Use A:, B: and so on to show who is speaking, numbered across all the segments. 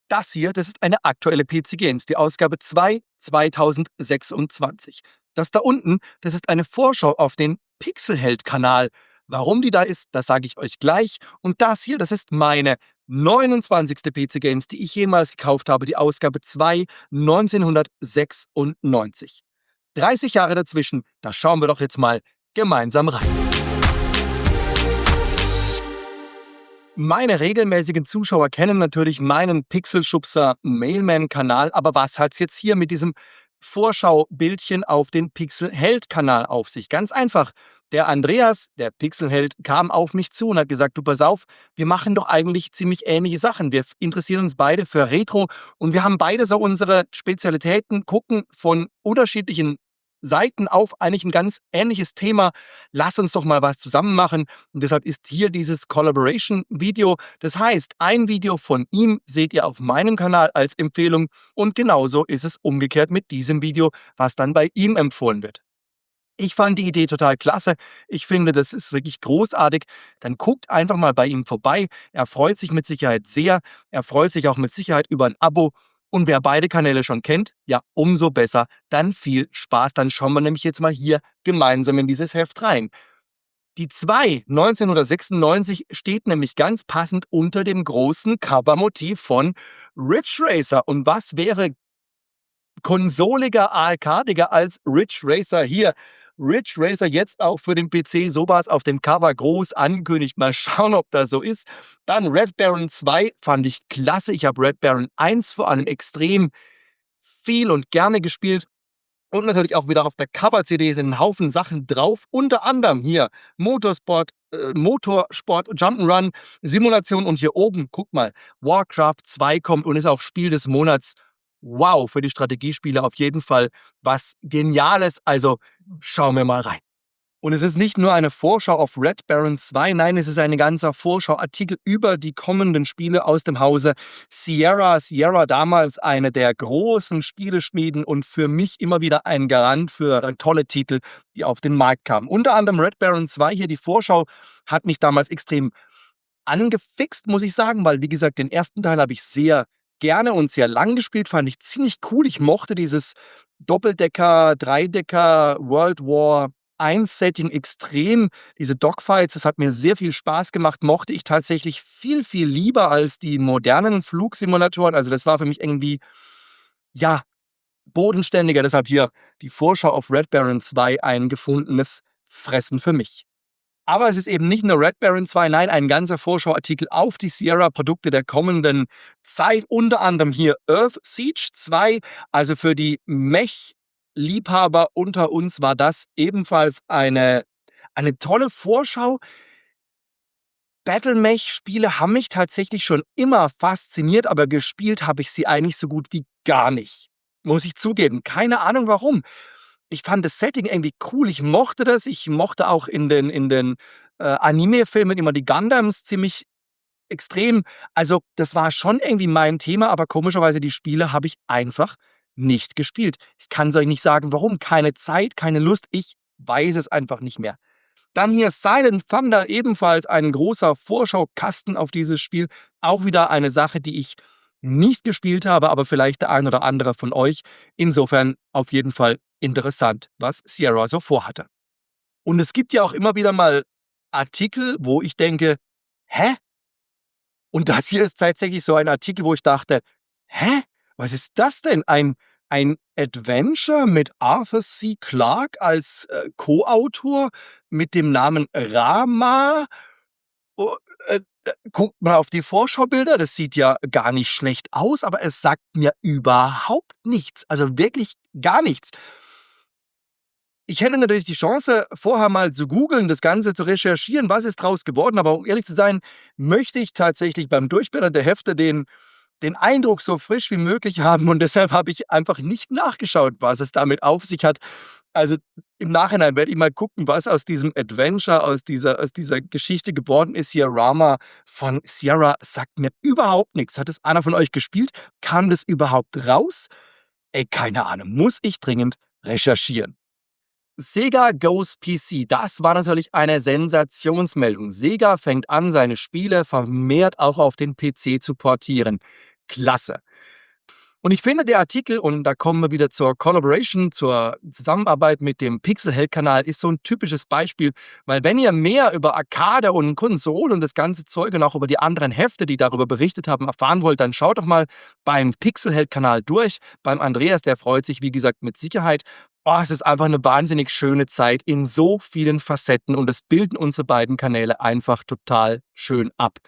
A: Das hier, das ist eine aktuelle PC Games, die Ausgabe 2 2026. Das da unten, das ist eine Vorschau auf den Pixelheld-Kanal. Warum die da ist, das sage ich euch gleich. Und das hier, das ist meine 29. PC Games, die ich jemals gekauft habe, die Ausgabe 2 1996. 30 Jahre dazwischen, da schauen wir doch jetzt mal gemeinsam rein. Meine regelmäßigen Zuschauer kennen natürlich meinen Pixelschubser Mailman-Kanal, aber was hat's jetzt hier mit diesem Vorschaubildchen auf den Pixelheld-Kanal auf sich? Ganz einfach. Der Andreas, der Pixelheld, kam auf mich zu und hat gesagt, du pass auf, wir machen doch eigentlich ziemlich ähnliche Sachen. Wir interessieren uns beide für Retro und wir haben beide so unsere Spezialitäten, gucken von unterschiedlichen Seiten auf eigentlich ein ganz ähnliches Thema. Lass uns doch mal was zusammen machen. Und deshalb ist hier dieses Collaboration-Video. Das heißt, ein Video von ihm seht ihr auf meinem Kanal als Empfehlung und genauso ist es umgekehrt mit diesem Video, was dann bei ihm empfohlen wird. Ich fand die Idee total klasse. Ich finde, das ist wirklich großartig. Dann guckt einfach mal bei ihm vorbei. Er freut sich mit Sicherheit sehr. Er freut sich auch mit Sicherheit über ein Abo. Und wer beide Kanäle schon kennt, ja, umso besser. Dann viel Spaß. Dann schauen wir nämlich jetzt mal hier gemeinsam in dieses Heft rein. Die 2 1996 steht nämlich ganz passend unter dem großen Covermotiv von Ridge Racer. Und was wäre konsoliger, arcadiger als Ridge Racer hier? Ridge Racer jetzt auch für den PC, sowas auf dem Cover groß angekündigt. Mal schauen, ob das so ist. Dann Red Baron 2 fand ich klasse. Ich habe Red Baron 1 vor allem extrem viel und gerne gespielt. Und natürlich auch wieder auf der Cover-CD sind ein Haufen Sachen drauf. Unter anderem hier Motorsport, Jump'n'Run, Simulation und hier oben, guck mal, Warcraft 2 kommt und ist auch Spiel des Monats. Wow, für die Strategiespiele auf jeden Fall was Geniales. Also schauen wir mal rein. Und es ist nicht nur eine Vorschau auf Red Baron 2, nein, es ist ein ganzer Vorschauartikel über die kommenden Spiele aus dem Hause Sierra. Sierra damals eine der großen Spieleschmieden und für mich immer wieder ein Garant für tolle Titel, die auf den Markt kamen. Unter anderem Red Baron 2, hier die Vorschau, hat mich damals extrem angefixt, muss ich sagen, weil, wie gesagt, den ersten Teil habe ich sehr gerne und sehr lang gespielt, fand ich ziemlich cool. Ich mochte dieses Doppeldecker, Dreidecker, World War 1 Setting extrem. Diese Dogfights, das hat mir sehr viel Spaß gemacht, mochte ich tatsächlich viel, viel lieber als die modernen Flugsimulatoren. Also das war für mich irgendwie, ja, bodenständiger. Deshalb hier die Vorschau auf Red Baron 2, ein gefundenes Fressen für mich. Aber es ist eben nicht nur Red Baron 2, nein, ein ganzer Vorschauartikel auf die Sierra-Produkte der kommenden Zeit. Unter anderem hier Earth Siege 2, also für die Mech-Liebhaber unter uns war das ebenfalls eine tolle Vorschau. Battle-Mech-Spiele haben mich tatsächlich schon immer fasziniert, aber gespielt habe ich sie eigentlich so gut wie gar nicht. Muss ich zugeben. Keine Ahnung warum. Ich fand das Setting irgendwie cool. Ich mochte das. Ich mochte auch in den Anime-Filmen immer die Gundams ziemlich extrem. Also das war schon irgendwie mein Thema, aber komischerweise die Spiele habe ich einfach nicht gespielt. Ich kann es euch nicht sagen, warum. Keine Zeit, keine Lust. Ich weiß es einfach nicht mehr. Dann hier Silent Thunder, ebenfalls ein großer Vorschaukasten auf dieses Spiel. Auch wieder eine Sache, die ich nicht gespielt habe, aber vielleicht der ein oder andere von euch. Insofern auf jeden Fall interessant, was Sierra so vorhatte. Und es gibt ja auch immer wieder mal Artikel, wo ich denke, hä? Und das hier ist tatsächlich so ein Artikel, wo ich dachte, hä? Was ist das denn? Ein Adventure mit Arthur C. Clarke als Co-Autor mit dem Namen Rama? Oh, guckt mal auf die Vorschaubilder, das sieht ja gar nicht schlecht aus, aber es sagt mir überhaupt nichts. Also wirklich gar nichts. Ich hätte natürlich die Chance, vorher mal zu googeln, das Ganze zu recherchieren, was ist draus geworden, aber um ehrlich zu sein, möchte ich tatsächlich beim Durchblättern der Hefte den Eindruck so frisch wie möglich haben und deshalb habe ich einfach nicht nachgeschaut, was es damit auf sich hat. Also im Nachhinein werde ich mal gucken, was aus diesem Adventure, aus dieser Geschichte geworden ist. Hier Rama von Sierra sagt mir überhaupt nichts. Hat es einer von euch gespielt? Kam das überhaupt raus? Ey, keine Ahnung. Muss ich dringend recherchieren. Sega Goes PC, das war natürlich eine Sensationsmeldung. Sega fängt an, seine Spiele vermehrt auch auf den PC zu portieren. klasse. Und ich finde, der Artikel, und da kommen wir wieder zur Collaboration, zur Zusammenarbeit mit dem Pixelheld-Kanal, ist so ein typisches Beispiel, weil wenn ihr mehr über Arcade und Konsole und das ganze Zeug und auch über die anderen Hefte, die darüber berichtet haben, erfahren wollt, dann schaut doch mal beim Pixelheld-Kanal durch. Beim Andreas, der freut sich, wie gesagt, mit Sicherheit. Oh, es ist einfach eine wahnsinnig schöne Zeit in so vielen Facetten und es bilden unsere beiden Kanäle einfach total schön ab.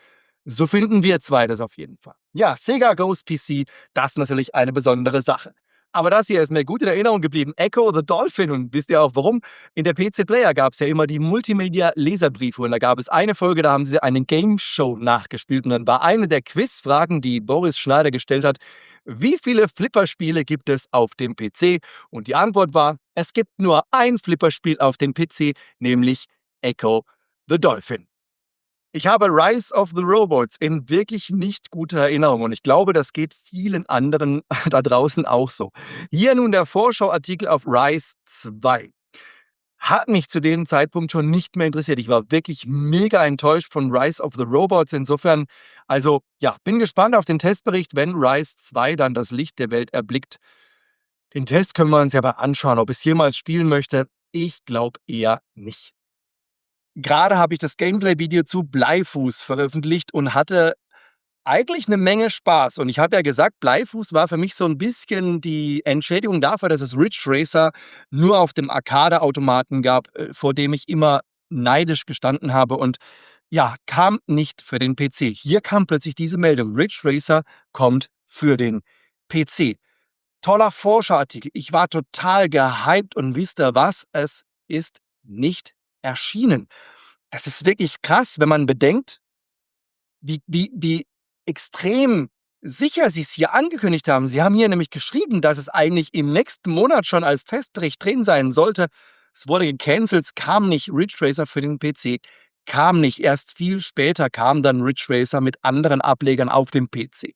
A: So finden wir zwei das auf jeden Fall. Ja, Sega Ghost PC, das ist natürlich eine besondere Sache. Aber das hier ist mir gut in Erinnerung geblieben. Echo the Dolphin. Und wisst ihr auch warum? In der PC Player gab es ja immer die Multimedia-Leserbriefe. Und da gab es eine Folge, da haben sie eine Game Show nachgespielt. Und dann war eine der Quizfragen, die Boris Schneider gestellt hat: Wie viele Flipperspiele gibt es auf dem PC? Und die Antwort war: Es gibt nur ein Flipperspiel auf dem PC, nämlich Echo the Dolphin. Ich habe Rise of the Robots in wirklich nicht guter Erinnerung und ich glaube, das geht vielen anderen da draußen auch so. Hier nun der Vorschauartikel auf Rise 2. Hat mich zu dem Zeitpunkt schon nicht mehr interessiert. Ich war wirklich mega enttäuscht von Rise of the Robots. Insofern, also ja, bin gespannt auf den Testbericht, wenn Rise 2 dann das Licht der Welt erblickt. Den Test können wir uns ja mal anschauen, ob ich es jemals spielen möchte. Ich glaube eher nicht. Gerade habe ich das Gameplay-Video zu Bleifuß veröffentlicht und hatte eigentlich eine Menge Spaß. Und ich habe ja gesagt, Bleifuß war für mich so ein bisschen die Entschädigung dafür, dass es Ridge Racer nur auf dem Arcade-Automaten gab, vor dem ich immer neidisch gestanden habe und ja, kam nicht für den PC. Hier kam plötzlich diese Meldung: Ridge Racer kommt für den PC. Toller Forscherartikel. Ich war total gehypt und wisst ihr was? Es ist nicht erschienen. Das ist wirklich krass, wenn man bedenkt, wie extrem sicher sie es hier angekündigt haben. Sie haben hier nämlich geschrieben, dass es eigentlich im nächsten Monat schon als Testbericht drin sein sollte. Es wurde gecancelt, es kam nicht Ridge Racer für den PC, kam nicht. Erst viel später kam dann Ridge Racer mit anderen Ablegern auf dem PC.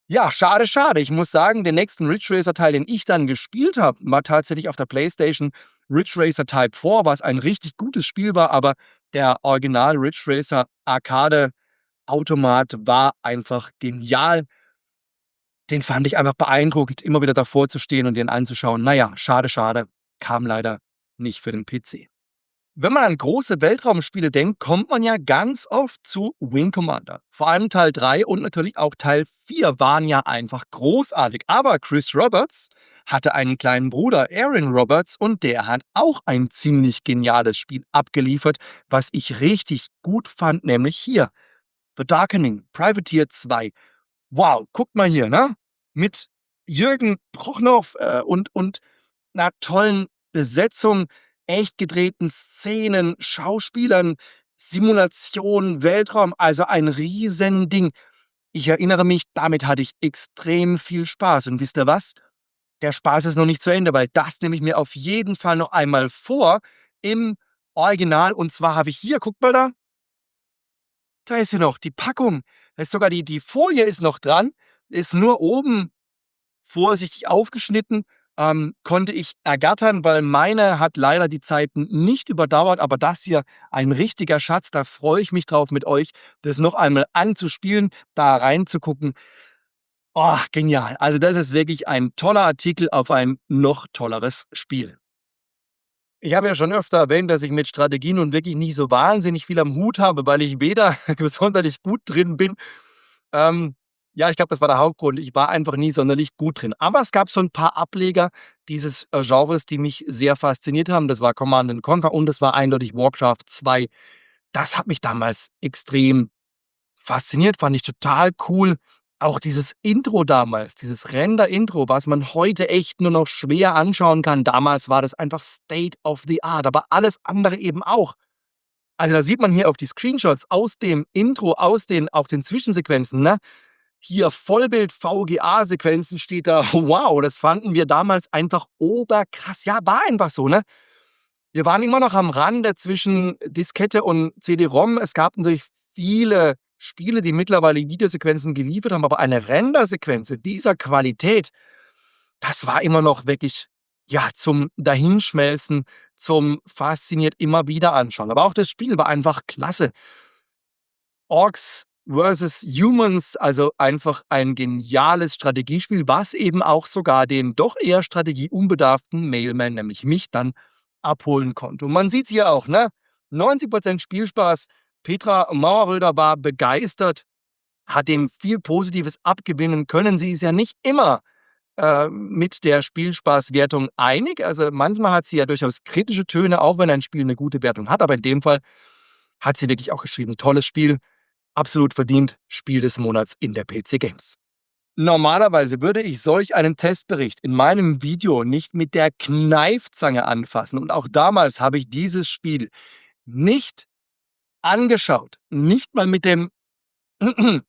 A: Ja, schade, schade. Ich muss sagen, den nächsten Ridge Racer Teil, den ich dann gespielt habe, war tatsächlich auf der PlayStation Ridge Racer Type 4, was ein richtig gutes Spiel war, aber der Original Ridge Racer Arcade Automat war einfach genial. Den fand ich einfach beeindruckend, immer wieder davor zu stehen und den anzuschauen. Naja, schade, schade. Kam leider nicht für den PC. Wenn man an große Weltraumspiele denkt, kommt man ja ganz oft zu Wing Commander. Vor allem Teil 3 und natürlich auch Teil 4 waren ja einfach großartig. Aber Chris Roberts hatte einen kleinen Bruder, Aaron Roberts, und der hat auch ein ziemlich geniales Spiel abgeliefert, was ich richtig gut fand, nämlich hier: The Darkening, Privateer 2. Wow, guckt mal hier, ne? Mit Jürgen Prochnow und einer tollen Besetzung, echt gedrehten Szenen, Schauspielern, Simulation, Weltraum, also ein Riesending. Ich erinnere mich, damit hatte ich extrem viel Spaß. Und wisst ihr was? Der Spaß ist noch nicht zu Ende, weil das nehme ich mir auf jeden Fall noch einmal vor im Original. Und zwar habe ich hier, guckt mal da ist sie noch, die Packung. Da ist sogar die Folie ist noch dran, ist nur oben vorsichtig aufgeschnitten, konnte ich ergattern, weil meine hat leider die Zeit nicht überdauert, aber das hier ein richtiger Schatz, da freue ich mich drauf mit euch, das noch einmal anzuspielen, da reinzugucken. Oh, genial. Also das ist wirklich ein toller Artikel auf ein noch tolleres Spiel. Ich habe ja schon öfter erwähnt, dass ich mit Strategien nun wirklich nicht so wahnsinnig viel am Hut habe, weil ich weder sonderlich gut drin bin. Ähm, ja, ich glaube, das war der Hauptgrund. Ich war einfach nie sonderlich gut drin. Aber es gab so ein paar Ableger dieses Genres, die mich sehr fasziniert haben. Das war Command & Conquer und das war eindeutig Warcraft 2. Das hat mich damals extrem fasziniert, fand ich total cool. Auch dieses Intro damals, dieses Render-Intro, was man heute echt nur noch schwer anschauen kann. Damals war das einfach State of the Art, aber alles andere eben auch. Also da sieht man hier auch die Screenshots aus dem Intro, aus den auch den Zwischensequenzen, ne? Hier Vollbild VGA-Sequenzen steht da. Wow, das fanden wir damals einfach oberkrass. Ja, war einfach so, ne? Wir waren immer noch am Rande zwischen Diskette und CD-ROM. Es gab natürlich viele Spiele, die mittlerweile Videosequenzen geliefert haben, aber eine Rendersequenz dieser Qualität, das war immer noch wirklich, ja, zum Dahinschmelzen, zum fasziniert immer wieder anschauen. Aber auch das Spiel war einfach klasse. Orks vs. Humans, also einfach ein geniales Strategiespiel, was eben auch sogar den doch eher strategieunbedarften Mailman, nämlich mich, dann abholen konnte. Und man sieht es hier auch, ne? 90% Spielspaß. Petra Mauerröder war begeistert, hat dem viel Positives abgewinnen können. Sie ist ja nicht immer mit der Spielspaßwertung einig. Also manchmal hat sie ja durchaus kritische Töne, auch wenn ein Spiel eine gute Wertung hat. Aber in dem Fall hat sie wirklich auch geschrieben, tolles Spiel, absolut verdient, Spiel des Monats in der PC Games. Normalerweise würde ich solch einen Testbericht in meinem Video nicht mit der Kneifzange anfassen. Und auch damals habe ich dieses Spiel nicht angeschaut. Nicht mal mit dem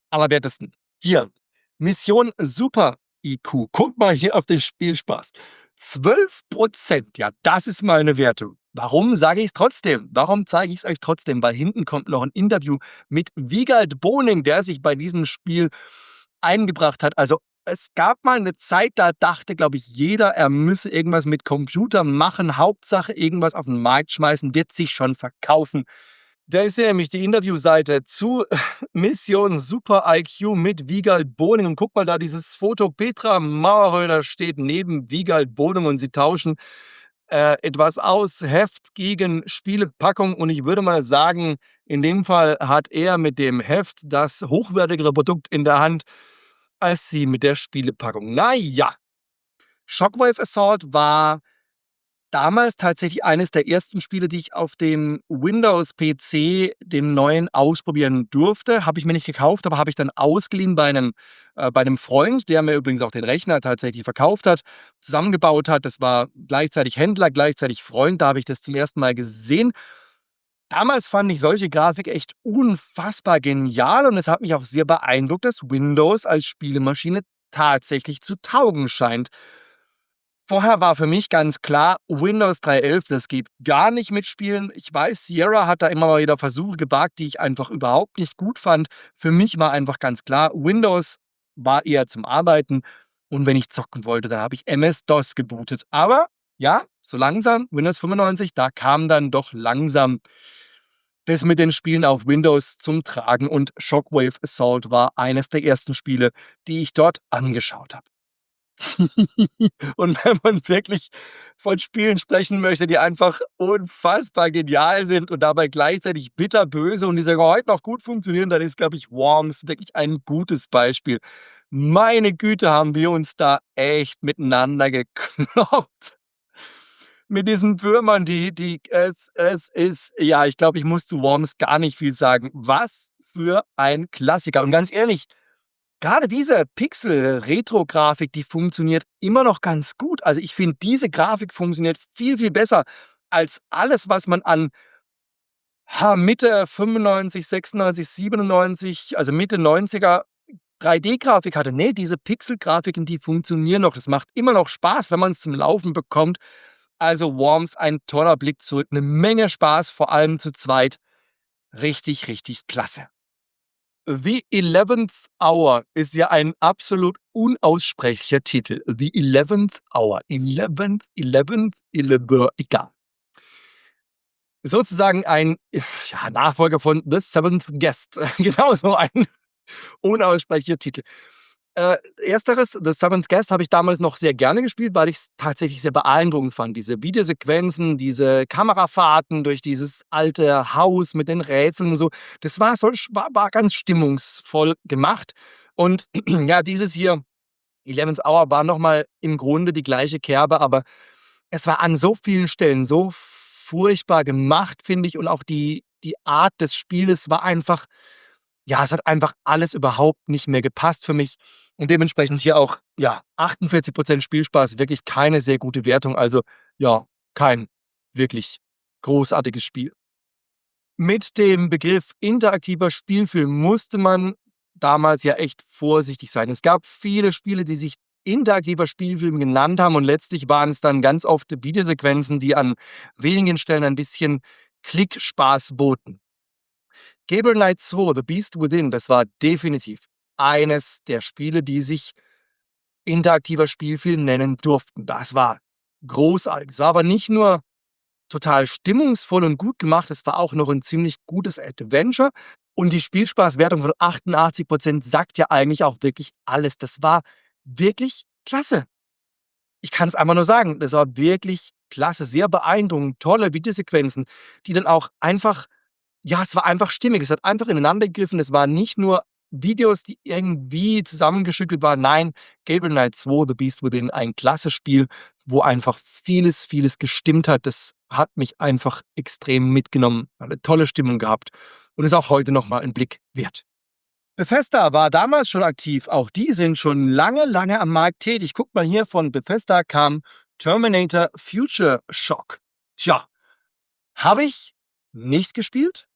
A: allerwertesten. Hier, Mission Super IQ. Guck mal hier auf den Spielspaß. 12%, ja, das ist mal eine Wertung. Warum sage ich es trotzdem? Warum zeige ich es euch trotzdem? Weil hinten kommt noch ein Interview mit Wiegald Boning, der sich bei diesem Spiel eingebracht hat. Also es gab mal eine Zeit, da dachte, glaube ich, jeder, er müsse irgendwas mit Computer machen. Hauptsache irgendwas auf den Markt schmeißen, wird sich schon verkaufen. Da ist ja nämlich die Interviewseite zu Mission Super IQ mit Wiegald Boning. Und guck mal da, dieses Foto. Petra Mauerröder steht neben Wiegald Boning und sie tauschen etwas aus. Heft gegen Spielepackung. Und ich würde mal sagen, in dem Fall hat er mit dem Heft das hochwertigere Produkt in der Hand als sie mit der Spielepackung. Naja, Shockwave Assault war damals tatsächlich eines der ersten Spiele, die ich auf dem Windows-PC, dem neuen, ausprobieren durfte. Habe ich mir nicht gekauft, aber habe ich dann ausgeliehen bei einem Freund, der mir übrigens auch den Rechner tatsächlich verkauft hat, zusammengebaut hat. Das war gleichzeitig Händler, gleichzeitig Freund. Da habe ich das zum ersten Mal gesehen. Damals fand ich solche Grafik echt unfassbar genial und es hat mich auch sehr beeindruckt, dass Windows als Spielemaschine tatsächlich zu taugen scheint. Vorher war für mich ganz klar, Windows 3.11, das geht gar nicht mit Spielen. Ich weiß, Sierra hat da immer mal wieder Versuche gewagt, die ich einfach überhaupt nicht gut fand. Für mich war einfach ganz klar, Windows war eher zum Arbeiten und wenn ich zocken wollte, dann habe ich MS-DOS gebootet. Aber ja, so langsam, Windows 95, da kam dann doch langsam das mit den Spielen auf Windows zum Tragen und Shockwave Assault war eines der ersten Spiele, die ich dort angeschaut habe. Und wenn man wirklich von Spielen sprechen möchte, die einfach unfassbar genial sind und dabei gleichzeitig bitterböse und die sogar heute noch gut funktionieren, dann ist, glaube ich, Worms wirklich ein gutes Beispiel. Meine Güte, haben wir uns da echt miteinander gekloppt. Mit diesen Würmern, es ist, ja, ich glaube, ich muss zu Worms gar nicht viel sagen. Was für ein Klassiker. Und ganz ehrlich, gerade diese Pixel-Retro-Grafik, die funktioniert immer noch ganz gut. Also ich finde, diese Grafik funktioniert viel, viel besser als alles, was man an Mitte 95, 96, 97, also Mitte 90er 3D-Grafik hatte. Nee, diese Pixel-Grafiken, die funktionieren noch. Das macht immer noch Spaß, wenn man es zum Laufen bekommt. Also Worms, ein toller Blick zurück. Eine Menge Spaß, vor allem zu zweit. Richtig, richtig klasse. The 11th Hour ist ja ein absolut unaussprechlicher Titel. The 11th Hour. 11th, egal. Sozusagen ein Nachfolger von The Seventh Guest. Genauso ein unaussprechlicher Titel. Ersteres, The Seventh Guest, habe ich damals noch sehr gerne gespielt, weil ich es tatsächlich sehr beeindruckend fand. Diese Videosequenzen, diese Kamerafahrten durch dieses alte Haus mit den Rätseln und so. Das war ganz stimmungsvoll gemacht. Und ja, dieses hier, 11th Hour, war nochmal im Grunde die gleiche Kerbe, aber es war an so vielen Stellen so furchtbar gemacht, finde ich. Und auch die Art des Spieles war einfach, ja, es hat einfach alles überhaupt nicht mehr gepasst für mich. Und dementsprechend hier auch, ja, 48% Spielspaß, wirklich keine sehr gute Wertung. Also, ja, kein wirklich großartiges Spiel. Mit dem Begriff interaktiver Spielfilm musste man damals ja echt vorsichtig sein. Es gab viele Spiele, die sich interaktiver Spielfilm genannt haben und letztlich waren es dann ganz oft Videosequenzen, die an wenigen Stellen ein bisschen Klickspaß boten. Gabriel Knight 2, The Beast Within, das war definitiv eines der Spiele, die sich interaktiver Spielfilm nennen durften. Das war großartig. Es war aber nicht nur total stimmungsvoll und gut gemacht, es war auch noch ein ziemlich gutes Adventure Und die Spielspaßwertung von 88% sagt ja eigentlich auch wirklich alles. Das war wirklich klasse. Ich kann es einfach nur sagen, das war wirklich klasse, sehr beeindruckend, tolle Videosequenzen, die dann auch einfach ja, es war einfach stimmig. Es hat einfach ineinander gegriffen. Es waren nicht nur Videos, die irgendwie zusammengeschüttelt waren. Nein, Gabriel Knight 2, The Beast Within, ein klasse Spiel, wo einfach vieles gestimmt hat. Das hat mich einfach extrem mitgenommen. Hat eine tolle Stimmung gehabt und ist auch heute noch mal ein Blick wert. Bethesda war damals schon aktiv. Auch die sind schon lange am Markt tätig. Guckt mal hier, von Bethesda kam Terminator Future Shock. Tja, habe ich nicht gespielt?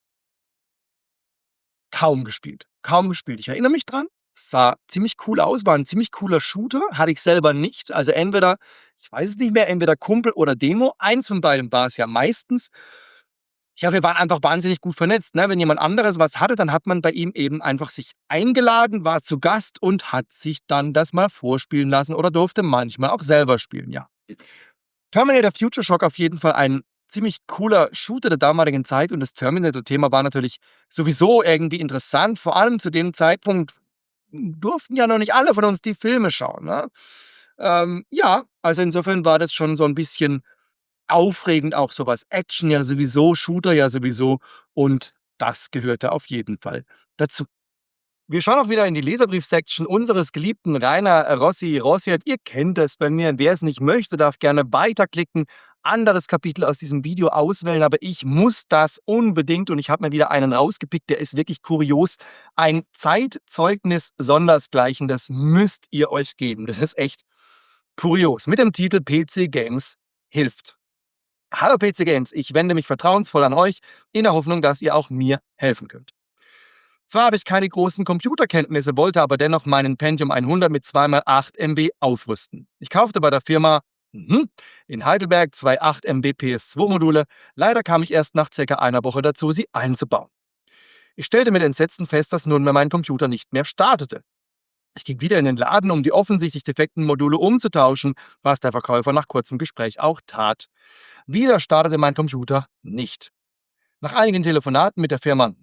A: Kaum gespielt. Kaum gespielt. Ich erinnere mich dran. Es sah ziemlich cool aus, war ein ziemlich cooler Shooter. Hatte ich selber nicht. Also entweder, ich weiß es nicht mehr, entweder Kumpel oder Demo. Eins von beiden war es ja meistens. Ja, wir waren einfach wahnsinnig gut vernetzt. Ne? Wenn jemand anderes was hatte, dann hat man bei ihm eben einfach sich eingeladen, war zu Gast und hat sich dann das mal vorspielen lassen oder durfte manchmal auch selber spielen, ja. Terminator Future Shock auf jeden Fall ein ziemlich cooler Shooter der damaligen Zeit, und das Terminator-Thema war natürlich sowieso irgendwie interessant. Vor allem zu dem Zeitpunkt durften ja noch nicht alle von uns die Filme schauen. Ne? Ja, also insofern war das schon so ein bisschen aufregend, auch sowas. Action ja sowieso, Shooter ja sowieso, und das gehörte auf jeden Fall dazu. Wir schauen auch wieder in die Leserbrief-Section unseres geliebten Rainer Rossi. Rossiert, ihr kennt es bei mir. Wer es nicht möchte, darf gerne weiterklicken, anderes Kapitel aus diesem Video auswählen, aber ich muss das unbedingt, und ich habe mir wieder einen rausgepickt, der ist wirklich kurios. Ein Zeitzeugnis sondersgleichen, das müsst ihr euch geben. Das ist echt kurios. Mit dem Titel PC Games hilft. Hallo PC Games, ich wende mich vertrauensvoll an euch, in der Hoffnung, dass ihr auch mir helfen könnt. Zwar habe ich keine großen Computerkenntnisse, wollte aber dennoch meinen Pentium 100 mit 2x8 MB aufrüsten. Ich kaufte bei der Firma in Heidelberg 2 8 MB PS2-Module. Leider kam ich erst nach ca. einer Woche dazu, sie einzubauen. Ich stellte mit Entsetzen fest, dass nunmehr mein Computer nicht mehr startete. Ich ging wieder in den Laden, um die offensichtlich defekten Module umzutauschen, was der Verkäufer nach kurzem Gespräch auch tat. Wieder startete mein Computer nicht. Nach einigen Telefonaten mit der Firma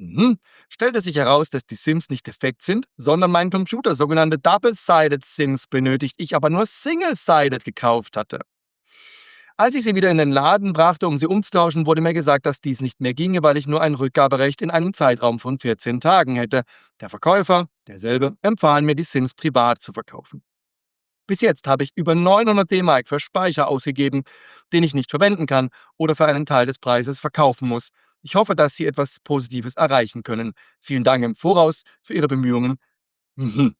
A: stellte sich heraus, dass die Sims nicht defekt sind, sondern mein Computer sogenannte Double-Sided Sims benötigt, ich aber nur Single-Sided gekauft hatte. Als ich sie wieder in den Laden brachte, um sie umzutauschen, wurde mir gesagt, dass dies nicht mehr ginge, weil ich nur ein Rückgaberecht in einem Zeitraum von 14 Tagen hätte. Der Verkäufer, derselbe, empfahl mir, die Sims privat zu verkaufen. Bis jetzt habe ich über 900 D-Mark für Speicher ausgegeben, den ich nicht verwenden kann oder für einen Teil des Preises verkaufen muss. Ich hoffe, dass Sie etwas Positives erreichen können. Vielen Dank im Voraus für Ihre Bemühungen. Und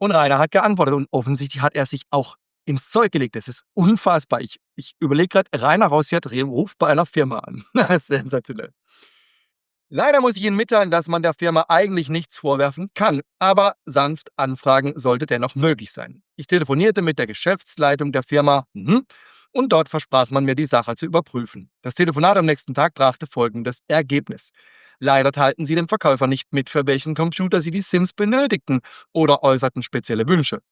A: Rainer hat geantwortet, und offensichtlich hat er sich auch ins Zeug gelegt. Das ist unfassbar. Ich überlege gerade, Rainer Rossiat ruft bei einer Firma an. Das ist sensationell. Leider muss ich Ihnen mitteilen, dass man der Firma eigentlich nichts vorwerfen kann, aber sanft anfragen sollte dennoch möglich sein. Ich telefonierte mit der Geschäftsleitung der Firma und dort versprach man mir, die Sache zu überprüfen. Das Telefonat am nächsten Tag brachte folgendes Ergebnis. Leider teilten sie dem Verkäufer nicht mit, für welchen Computer sie die Sims benötigten, oder äußerten spezielle Wünsche.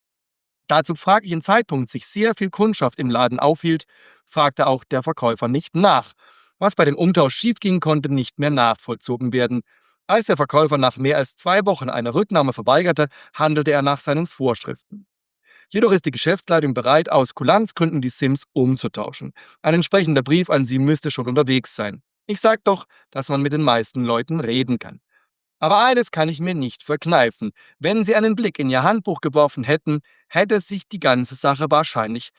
A: Da zum fraglichen Zeitpunkt sich sehr viel Kundschaft im Laden aufhielt, fragte auch der Verkäufer nicht nach. Was bei dem Umtausch schiefging, konnte nicht mehr nachvollzogen werden. Als der Verkäufer nach mehr als 2 Wochen eine Rücknahme verweigerte, handelte er nach seinen Vorschriften. Jedoch ist die Geschäftsleitung bereit, aus Kulanzgründen die Sims umzutauschen. Ein entsprechender Brief an sie müsste schon unterwegs sein. Ich sag doch, dass man mit den meisten Leuten reden kann. Aber eines kann ich mir nicht verkneifen. Wenn Sie einen Blick in Ihr Handbuch geworfen hätten, hätte die ganze Sache wahrscheinlich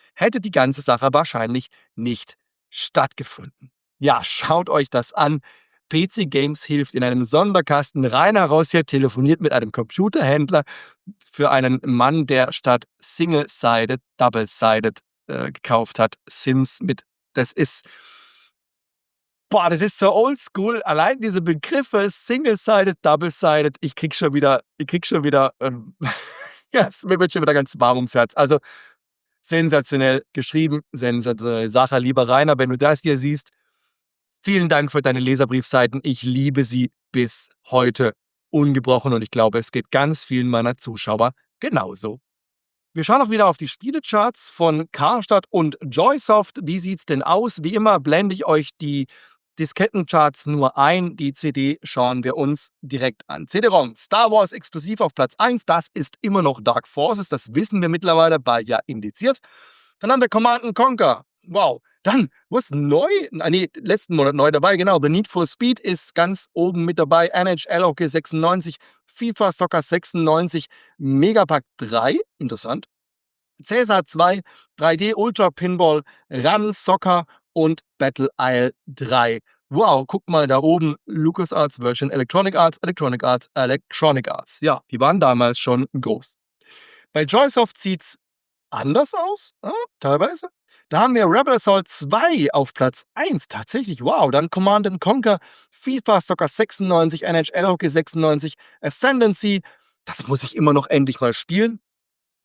A: nicht stattgefunden. Ja, schaut euch das an. PC Games hilft in einem Sonderkasten. Rainer Rossier telefoniert mit einem Computerhändler für einen Mann, der statt Single-Sided, Double-Sided gekauft hat. Sims mit. Das ist so oldschool. Allein diese Begriffe, Single-Sided, Double-Sided, ich krieg schon wieder, mir wird schon wieder ganz warm ums Herz. Also, sensationell geschrieben, sensationelle Sache. Lieber Rainer, wenn du das hier siehst, vielen Dank für deine Leserbriefseiten. Ich liebe sie bis heute ungebrochen, und ich glaube, es geht ganz vielen meiner Zuschauer genauso. Wir schauen auch wieder auf die Spielecharts von Karstadt und Joysoft. Wie sieht's denn aus? Wie immer blende ich euch die Diskettencharts nur ein. Die CD schauen wir uns direkt an. CD-ROM, Star Wars exklusiv auf Platz 1. Das ist immer noch Dark Forces. Das wissen wir mittlerweile, bald ja indiziert. Dann haben wir Command & Conquer. Wow. Dann, was neu? Letzten Monat neu dabei, genau. The Need for Speed ist ganz oben mit dabei. NHL Hockey 96, FIFA Soccer 96, Megapack 3, interessant. Cäsar 2, 3D Ultra Pinball, Run Soccer und Battle Isle 3. Wow, guck mal da oben, LucasArts, Virgin Electronic Arts, Electronic Arts, Electronic Arts. Ja, die waren damals schon groß. Bei Joysoft sieht's anders aus, teilweise. Da haben wir Rebel Assault 2 auf Platz 1, tatsächlich, wow. Dann Command & Conquer, FIFA Soccer 96, NHL Hockey 96, Ascendancy, das muss ich immer noch endlich mal spielen.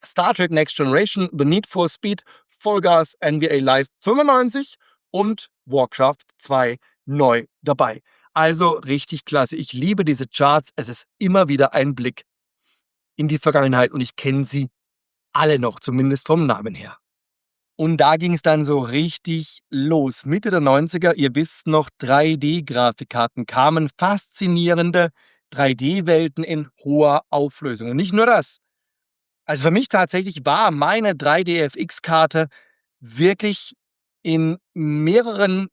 A: Star Trek Next Generation, The Need for Speed, Fall Guys, NBA Live 95 und Warcraft 2 neu dabei. Also richtig klasse. Ich liebe diese Charts. Es ist immer wieder ein Blick in die Vergangenheit und ich kenne sie alle noch, zumindest vom Namen her. Und da ging es dann so richtig los. Mitte der 90er, ihr wisst noch, 3D-Grafikkarten kamen, faszinierende 3D-Welten in hoher Auflösung. Und nicht nur das. Also für mich tatsächlich war meine 3D-FX-Karte wirklich in mehreren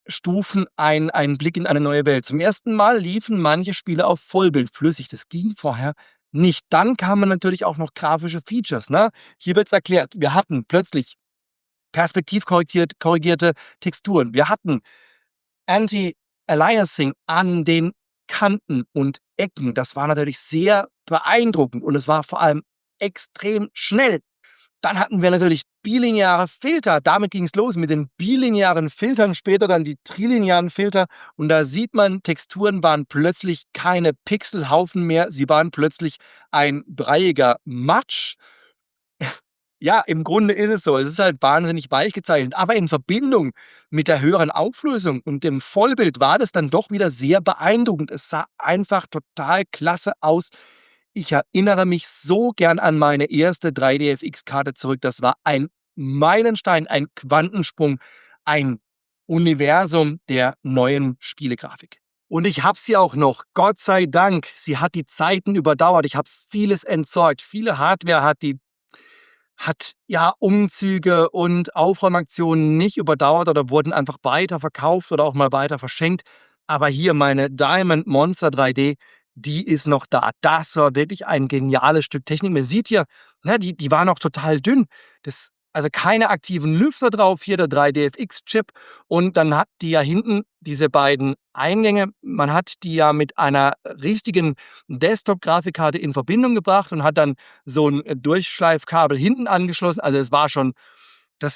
A: Stufen ein Blick in eine neue Welt. Zum ersten Mal liefen manche Spiele auf Vollbild flüssig. Das ging vorher nicht. Dann kamen natürlich auch noch grafische Features. Ne? Hier wird es erklärt. Wir hatten plötzlich perspektivkorrigierte Texturen. Wir hatten Anti-Aliasing an den Kanten und Ecken. Das war natürlich sehr beeindruckend und es war vor allem extrem schnell. Dann hatten wir natürlich bilineare Filter. Damit ging es los mit den bilinearen Filtern, später dann die trilinearen Filter. Und da sieht man, Texturen waren plötzlich keine Pixelhaufen mehr. Sie waren plötzlich ein breiiger Matsch. Ja, im Grunde ist es so. Es ist halt wahnsinnig weich gezeichnet. Aber in Verbindung mit der höheren Auflösung und dem Vollbild war das dann doch wieder sehr beeindruckend. Es sah einfach total klasse aus. Ich erinnere mich so gern an meine erste 3D-FX-Karte zurück. Das war ein Meilenstein, ein Quantensprung, ein Universum der neuen Spielegrafik. Und ich habe sie auch noch, Gott sei Dank. Sie hat die Zeiten überdauert. Ich habe vieles entsorgt. Viele Hardware hat ja Umzüge und Aufräumaktionen nicht überdauert oder wurden einfach weiter verkauft oder auch mal weiter verschenkt. Aber hier meine Diamond Monster 3D, die ist noch da. Das war wirklich ein geniales Stück Technik. Man sieht hier, ne, die war noch total dünn. Also keine aktiven Lüfter drauf, hier der 3D-FX-Chip. Und dann hat die ja hinten diese beiden Eingänge. Man hat die ja mit einer richtigen Desktop-Grafikkarte in Verbindung gebracht und hat dann so ein Durchschleifkabel hinten angeschlossen. Also das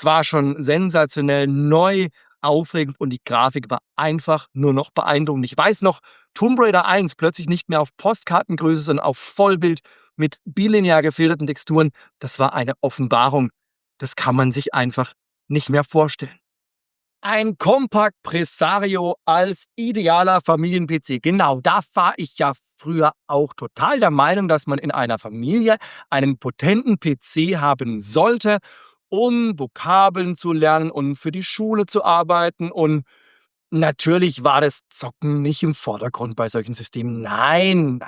A: war schon sensationell neu, aufregend und die Grafik war einfach nur noch beeindruckend. Ich weiß noch, Tomb Raider 1 plötzlich nicht mehr auf Postkartengröße, sondern auf Vollbild mit bilinear gefilterten Texturen. Das war eine Offenbarung. Das kann man sich einfach nicht mehr vorstellen. Ein Compact Presario als idealer Familien-PC. Genau, da war ich ja früher auch total der Meinung, dass man in einer Familie einen potenten PC haben sollte, um Vokabeln zu lernen und für die Schule zu arbeiten. Und natürlich war das Zocken nicht im Vordergrund bei solchen Systemen. Nein,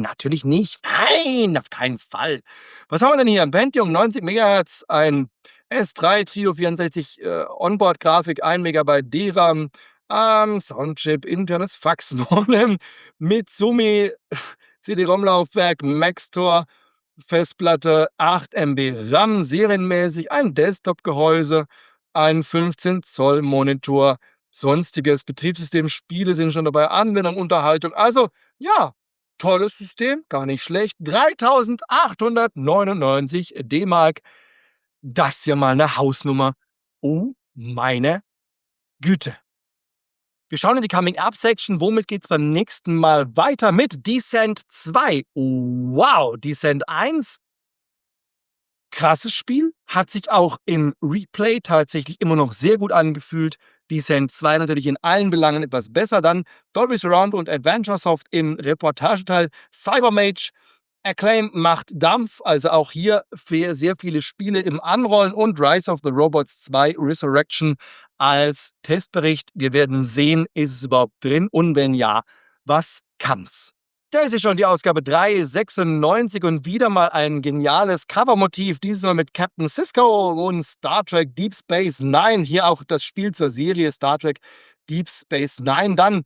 A: natürlich nicht. Nein, auf keinen Fall. Was haben wir denn hier? Ein Pentium 90 MHz, ein S3 Trio 64 Onboard-Grafik, 1 MB DRAM, Soundchip, internes Faxmodem, Mitsumi CD-ROM-Laufwerk, Maxtor, Festplatte, 8 MB RAM, serienmäßig, ein Desktop-Gehäuse, ein 15 Zoll Monitor, sonstiges Betriebssystem, Spiele sind schon dabei, Anwendung, Unterhaltung. Also, ja, tolles System, gar nicht schlecht. 3.899 D-Mark. Das ist ja mal eine Hausnummer. Oh, meine Güte. Wir schauen in die Coming-Up-Section. Womit geht's beim nächsten Mal weiter? Mit Descent 2. Wow, Descent 1. Krasses Spiel. Hat sich auch im Replay tatsächlich immer noch sehr gut angefühlt. Descent 2 natürlich in allen Belangen etwas besser. Dann Dolby Surround und Adventure Soft im Reportageteil. Cybermage Acclaim macht Dampf, also auch hier für sehr viele Spiele im Anrollen und Rise of the Robots 2 Resurrection als Testbericht. Wir werden sehen, ist es überhaupt drin und wenn ja, was kann's? Da ist sie schon, die Ausgabe 396 und wieder mal ein geniales Covermotiv, dieses Mal mit Captain Sisko und Star Trek Deep Space Nine. Hier auch das Spiel zur Serie Star Trek Deep Space Nine. Dann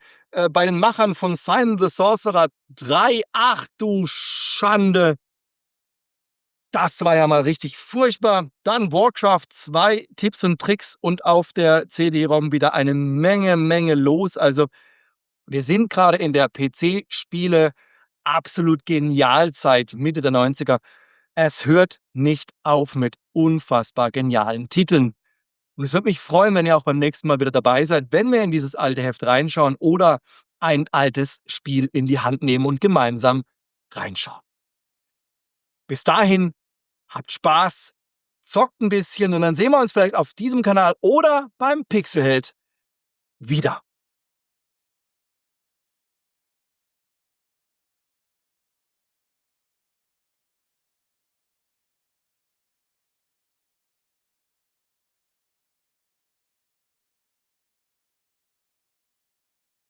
A: bei den Machern von Simon the Sorcerer 3. Ach du Schande. Das war ja mal richtig furchtbar. Dann Warcraft 2, Tipps und Tricks und auf der CD-ROM wieder eine Menge los. Also wir sind gerade in der PC-Spiele absolut Genialzeit Mitte der 90er. Es hört nicht auf mit unfassbar genialen Titeln. Und es würde mich freuen, wenn ihr auch beim nächsten Mal wieder dabei seid, wenn wir in dieses alte Heft reinschauen oder ein altes Spiel in die Hand nehmen und gemeinsam reinschauen. Bis dahin, habt Spaß, zockt ein bisschen und dann sehen wir uns vielleicht auf diesem Kanal oder beim Pixelheld wieder.